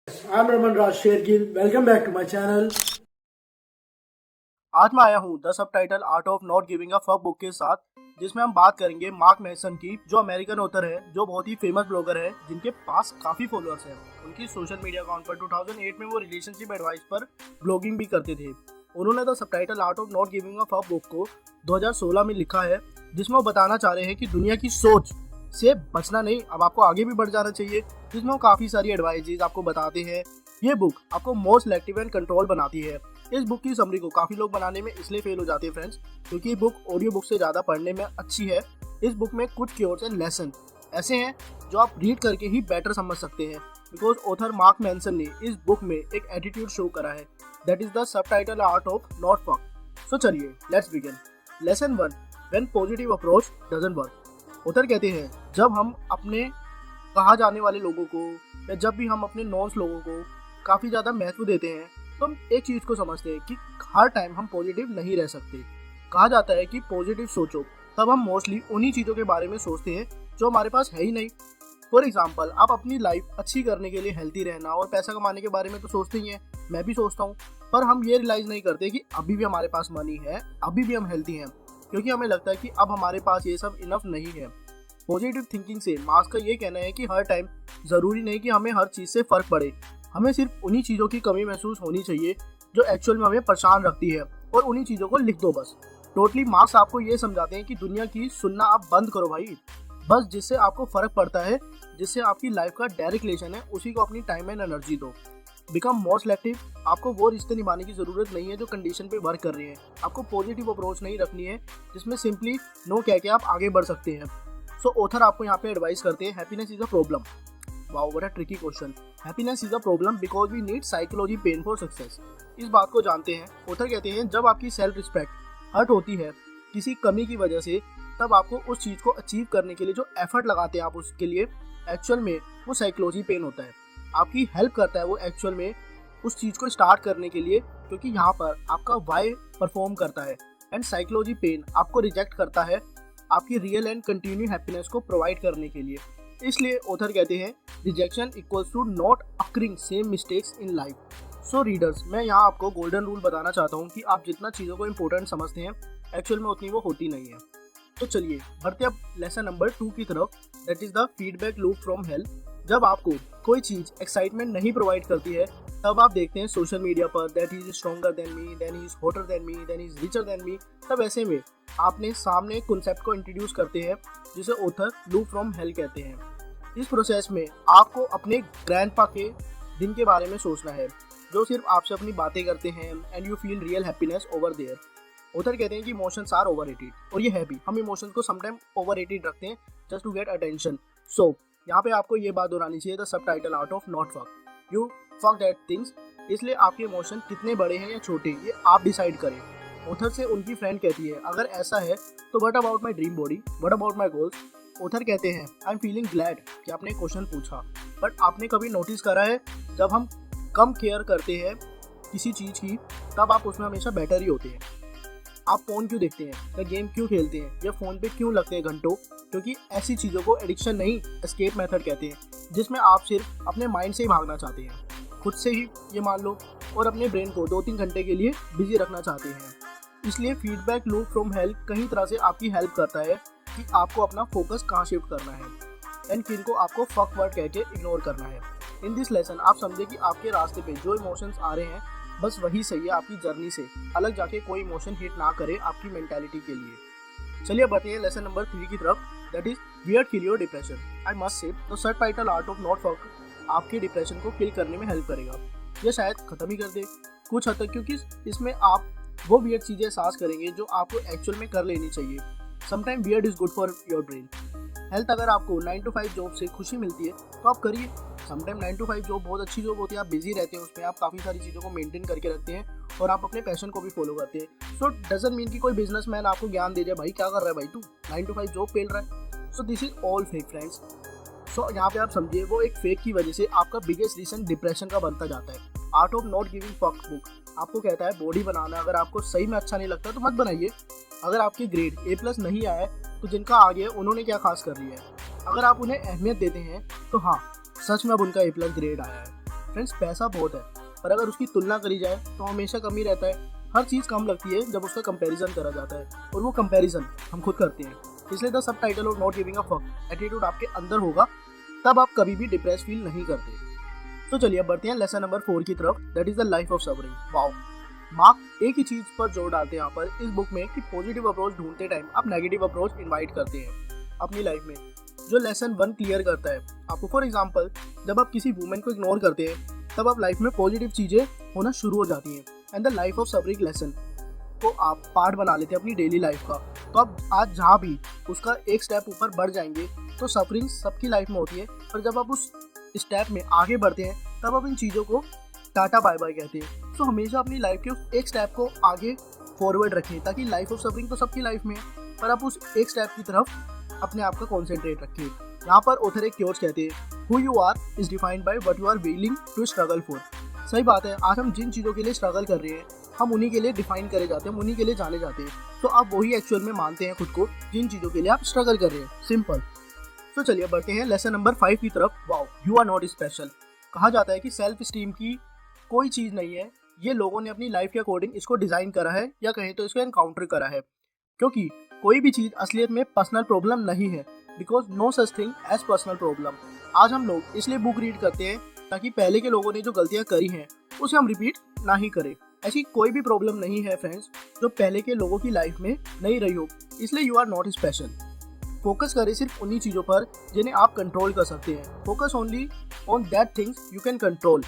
I'm Raman Raj Shergill. Welcome back to my channel. आज मैं आया हूँ the subtitle art of not giving a fuck book के साथ, जिसमें हम बात करेंगे मार्क मैसन की, जो अमेरिकन ऑथर है, जो बहुत ही फेमस ब्लॉगर है, जिनके पास काफी फॉलोअर्स हैं। उनकी सोशल मीडिया अकाउंट पर 2008 में वो रिलेशनशिप एडवाइस पर ब्लॉगिंग भी करते थे। उन्होंने the subtitle art of not giving a fuck book को 2016 में लिखा है, जिसमें वो बताना चाह रहे हैं कि दुनिया की सोच से बचना नहीं, अब आपको आगे भी बढ़ जाना चाहिए। जिसमें वो काफी सारी एडवाइजेज आपको बताते हैं। ये बुक आपको मोर सिलेक्टिव एंड कंट्रोल बनाती है। इस बुक की समरी को काफी लोग बनाने में इसलिए फेल हो जाते हैं फ्रेंड्स, क्योंकि ये बुक ऑडियो बुक से ज्यादा पढ़ने में अच्छी है। इस बुक में कुछ क्योर्स एंड लेसन ऐसे हैं जो आप रीड करके ही बेटर समझ सकते हैं, बिकॉज ऑथर मार्क मैनसन ने इस बुक में एक एटीट्यूड शो करा है, that is the subtitle art of not fuck. So चलिए let's begin. Lesson 1, when positive approach doesn't work. Author कहते हैं, जब हम अपने कहा जाने वाले लोगों को या जब भी हम अपने नॉन्स लोगों को काफ़ी ज़्यादा महत्व देते हैं, तो हम एक चीज़ को समझते हैं कि हर टाइम हम पॉजिटिव नहीं रह सकते। कहा जाता है कि पॉजिटिव सोचो, तब हम मोस्टली उन्हीं चीज़ों के बारे में सोचते हैं जो हमारे पास है ही नहीं। फॉर एग्जाम्पल, आप अपनी लाइफ अच्छी करने के लिए हेल्थी रहना और पैसा कमाने के बारे में तो सोचते ही हैं, मैं भी सोचता हूँ, पर हम ये रियलाइज़ नहीं करते कि अभी भी हमारे पास मनी है, अभी भी हम हेल्थी हैं, क्योंकि हमें लगता है कि अब हमारे पास ये सब इनफ नहीं है। पॉजिटिव थिंकिंग से मार्क्स का ये कहना है कि हर टाइम ज़रूरी नहीं कि हमें हर चीज़ से फ़र्क पड़े, हमें सिर्फ उन्हीं चीज़ों की कमी महसूस होनी चाहिए जो एक्चुअल में हमें परेशान रखती है, और उन्हीं चीज़ों को लिख दो बस। टोटली मार्क्स आपको ये समझाते हैं कि दुनिया की सुनना आप बंद करो भाई, बस जिससे आपको फ़र्क पड़ता है, जिससे आपकी लाइफ का डायरेक्ट रिलेशन है, उसी को अपनी टाइम एंड एनर्जी दो। Become more selective. आपको वो रिश्ते निभाने की ज़रूरत नहीं है जो कंडीशन पे वर्क कर रहे हैं। आपको पॉजिटिव अप्रोच नहीं रखनी है जिसमें सिंपली नो कह के आप आगे बढ़ सकते हैं। सो ऑथर आपको यहाँ पे एडवाइस करते हैं, happiness is a problem. Wow, what a tricky question. Happiness is a problem because we need psychology pain for success. इस बात को जानते हैं। ऑथर कहते हैं, जब आपकी सेल्फ रिस्पेक्ट हर्ट होती है किसी कमी की वजह से, तब आपको उस चीज़ को अचीव करने के लिए जो एफर्ट लगाते हैं आप उसके लिए, एक्चुअल में वो साइकोलॉजी पेन होता है। आपकी हेल्प करता है वो एक्चुअल में उस चीज़ को स्टार्ट करने के लिए, क्योंकि यहाँ पर आपका वाई परफॉर्म करता है। एंड साइकोलॉजी पेन आपको रिजेक्ट करता है आपकी रियल एंड कंटिन्यू हैप्पीनेस को प्रोवाइड करने के लिए। इसलिए ऑथर कहते हैं, rejection equals to not occurring same mistakes in life. So readers, मैं यहाँ आपको गोल्डन रूल बताना चाहता हूँ कि आप जितना चीज़ों को इंपॉर्टेंट समझते हैं, एक्चुअल में उतनी वो होती नहीं है। तो चलिए बढ़ते अब लेसन नंबर 2 की तरफ, that is the feedback loop from hello. जब आपको कोई चीज़ एक्साइटमेंट नहीं प्रोवाइड करती है, तब आप देखते हैं सोशल मीडिया पर that he is stronger than me, then he is hotter than me, then he is richer than me. तब ऐसे में आपने सामने एक कॉन्सेप्ट को इंट्रोड्यूस करते हैं जिसे ऑथर लूप फ्रॉम हेल कहते हैं। इस प्रोसेस में आपको अपने ग्रैंडपा के दिन के बारे में सोचना है, जो सिर्फ आपसे अपनी बातें करते हैं, and you feel real happiness over there. Author कहते हैं कि इमोशंस आर ओवररेटेड, और ये है भी। हम इमोशंस को समटाइम ओवररेटेड रखते हैं जस्ट टू गेट अटेंशन। सो यहाँ पे आपको ये बात दोहरानी चाहिए, the subtitle art of not fuck. You fuck that things. इसलिए आपके इमोशन कितने बड़े हैं या छोटे, ये आप डिसाइड करें। ऑथर से उनकी फ्रेंड कहती है, अगर ऐसा है तो what about my dream body, what about my goals. Author कहते हैं, आई एम फीलिंग ग्लैड कि आपने क्वेश्चन पूछा, बट आपने कभी नोटिस करा है जब हम कम केयर करते हैं किसी चीज़ की, तब आप उसमें हमेशा बेटर ही होते हैं। आप फ़ोन क्यों देखते हैं या गेम क्यों खेलते हैं या फ़ोन पे क्यों लगते हैं घंटों, क्योंकि ऐसी चीज़ों को एडिक्शन नहीं, एस्केप मेथड कहते हैं, जिसमें आप सिर्फ अपने माइंड से ही भागना चाहते हैं, खुद से ही ये मान लो, और अपने ब्रेन को 2-3 घंटे के लिए बिजी रखना चाहते हैं। इसलिए फीडबैक लूप फ्रॉम हेल कहीं तरह से आपकी हेल्प करता है कि आपको अपना फोकस कहाँ शिफ्ट करना है एंड किन को आपको फक वर्ड कह के इग्नोर करना है। इन दिस लेसन आप समझे कि आपके रास्ते पे जो इमोशंस आ रहे हैं, बस वही सही है। आपकी जर्नी से अलग जाके कोई इमोशन हिट ना करे आपकी मेंटालिटी के लिए। चलिए बढ़ते हैं लेसन नंबर 3 की तरफ, that is weird kill your depression. I must say the subtitle art of not fuck आपके डिप्रेशन को किल करने में हेल्प करेगा, या शायद ख़त्म ही कर दे कुछ हद तक, क्योंकि इसमें आप वो वियर्ड चीज़ें एहसास करेंगे जो आपको एक्चुअल में कर लेनी चाहिए। Sometime weird is good for your brain health. अगर आपको 9 to 5 जॉब से खुशी मिलती है तो आप करिए। समटाइम 9 to 5 जॉब बहुत अच्छी जॉब होती है, आप बिजी रहते हैं उसमें, आप काफ़ी सारी चीज़ों को मेंटेन करके रखते हैं और आप अपने पैशन को भी फॉलो करते हैं। सो डजंट मीन कि कोई बिजनेसमैन आपको ज्ञान दे जाए, भाई क्या कर रहा है भाई तू, 9 to 5 जॉब पेल रहा है। So this is all fake friends. So यहाँ पे आप समझिए, वो एक फेक की वजह से आपका बिगेस्ट रीजन डिप्रेशन का बनता जाता है। Art of not giving fuck book आपको कहता है बॉडी बनाना, अगर आपको सही में अच्छा नहीं लगता तो मत बनाइए। अगर आपके ग्रेड A+ नहीं आया है तो जिनका आ गया उन्होंने क्या खास कर लिया है। अगर आप उन्हें अहमियत देते हैं तो हाँ, सच में अब उनका A+ ग्रेड आया है। फ्रेंड्स पैसा बहुत है, पर अगर उसकी तुलना करी जाए तो हमेशा कम ही रहता है। हर चीज़ कम लगती है जब उसका कंपैरिजन करा जाता है, और वो कंपैरिजन हम खुद करते हैं। इसलिए the sub title of not giving a fuck attitude आपके अंदर होगा, तब आप कभी भी डिप्रेस फील नहीं करते। तो चलिए अब बढ़ते हैं लेसन नंबर 4 की तरफ, that is the life of suffering. Wow, mark एक ही चीज पर जोर डालते हैं यहाँ पर इस बुक में कि पॉजिटिव अप्रोच ढूंढते टाइम आप नेगेटिव अप्रोच इनवाइट करते हैं अपनी लाइफ में, जो लेसन 1 क्लियर करता है आपको। फॉर एग्जांपल, जब आप किसी वुमेन को इग्नोर करते हैं तब आप लाइफ में पॉजिटिव चीजें होना शुरू हो जाती हैं, and the life of suffering lesson को आप पार्ट बना लेते हैं अपनी डेली लाइफ का। तो आप आज जहाँ भी उसका एक स्टेप ऊपर बढ़ जाएंगे, तो सफरिंग सबकी लाइफ में होती है, पर जब आप उस स्टेप में आगे बढ़ते हैं तब आप इन चीज़ों को टाटा बाय बाय कहते हैं। तो हमेशा अपनी लाइफ के उस एक स्टेप को आगे फॉरवर्ड रखें, ताकि लाइफ ऑफ सफरिंग तो सबकी लाइफ में है, पर आप उस एक स्टेप की तरफ अपने आप का कॉन्सेंट्रेट रखें। यहाँ पर ऑथर एक क्योर्स कहते हैं, who you are is defined by what you are willing to struggle for. सही बात है, आज हम जिन चीज़ों के लिए स्ट्रगल कर रहे हैं हम उन्हीं के लिए डिफाइन करे जाते हैं, हम उन्हीं के लिए जाने जाते हैं। तो आप वही एक्चुअल में मानते हैं खुद को जिन चीज़ों के लिए आप स्ट्रगल कर रहे हैं, सिंपल। तो चलिए बढ़ते हैं लेसन नंबर 5 की तरफ। Wow, you are not special. कहा जाता है कि सेल्फ स्टीम की कोई चीज़ नहीं है, ये लोगों ने अपनी लाइफ के अकॉर्डिंग इसको डिज़ाइन करा है, या कहें तो इसको एनकाउंटर करा है, क्योंकि कोई भी चीज़ असलियत में पर्सनल प्रॉब्लम नहीं है, because no such thing as personal problem. आज हम लोग इसलिए बुक रीड करते हैं ताकि पहले के लोगों ने जो गलतियाँ करी हैं उसे हम रिपीट ना ही करें। ऐसी कोई भी प्रॉब्लम नहीं है फ्रेंड्स जो पहले के लोगों की लाइफ में नहीं रही हो, इसलिए you are not special. Focus करें सिर्फ उन्हीं चीज़ों पर जिन्हें आप कंट्रोल कर सकते हैं। Focus only on that things you can control.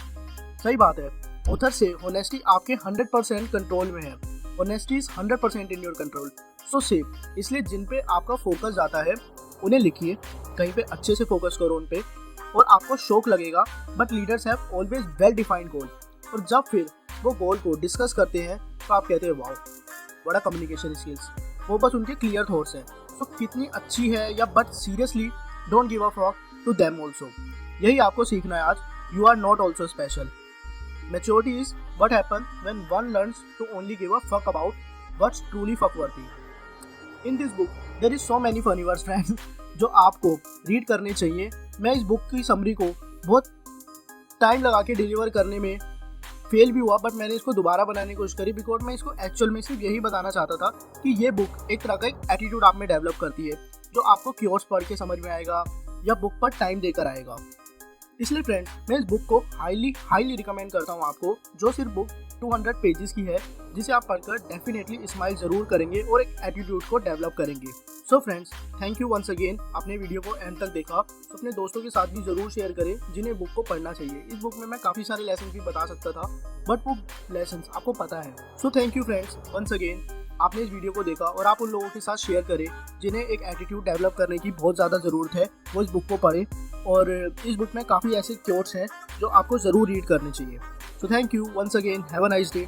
सही बात है, ऑथर से ऑनेस्टी आपके 100% कंट्रोल में है। Honesty is 100% in your control, so safe. इसलिए जिन पे आपका फोकस जाता है उन्हें लिखिए, कहीं पे अच्छे से फोकस करो उन पे, और आपको शौक लगेगा। But leaders have always well defined goal, और जब फिर वो गोल को डिस्कस करते हैं तो आप कहते हैं वाओ, बड़ा कम्युनिकेशन स्किल्स। वो बस उनके क्लियर थॉट्स हैं, तो कितनी अच्छी है या, but seriously don't give a fuck to them also. यही आपको सीखना है आज, you are not also special. Maturity is what happen when one learns to only give a fuck about what's truly fuck worthy. In this book there is so many funny words friends जो आपको read करने चाहिए। मैं इस book की summary को बहुत time लगा के डिलीवर करने में फेल भी हुआ, बट मैंने इसको दोबारा बनाने की कोशिश करी, बिकॉज मैं इसको एक्चुअल में सिर्फ यही बताना चाहता था कि ये बुक एक तरह का एक एटीट्यूड आप में डेवलप करती है, जो आपको क्योर्स पढ़ के समझ में आएगा या बुक पर टाइम देकर आएगा। इसलिए फ्रेंड, मैं इस बुक को हाईली रिकमेंड करता हूँ आपको, जो सिर्फ बुक 200 पेजेस की है, जिसे आप पढ़कर डेफिनेटली स्माइल जरूर करेंगे और एक एटीट्यूड को डेवलप करेंगे। So friends, thank you once again. आपने वीडियो को एंड तक देखा, तो अपने दोस्तों के साथ भी जरूर शेयर करें जिन्हें बुक को पढ़ना चाहिए। इस बुक में मैं काफ़ी सारे लेसन भी बता सकता था, बट वो लेसन आपको पता है। So thank you friends once again, आपने इस वीडियो को देखा, और आप उन लोगों के साथ शेयर करें जिन्हें एक एटीट्यूड डेवलप करने की बहुत ज़्यादा ज़रूरत है, वो इस बुक को पढ़ें। और इस बुक में काफ़ी ऐसे क्योट्स हैं जो आपको ज़रूर रीड करने चाहिए। So thank you once again, have a nice day.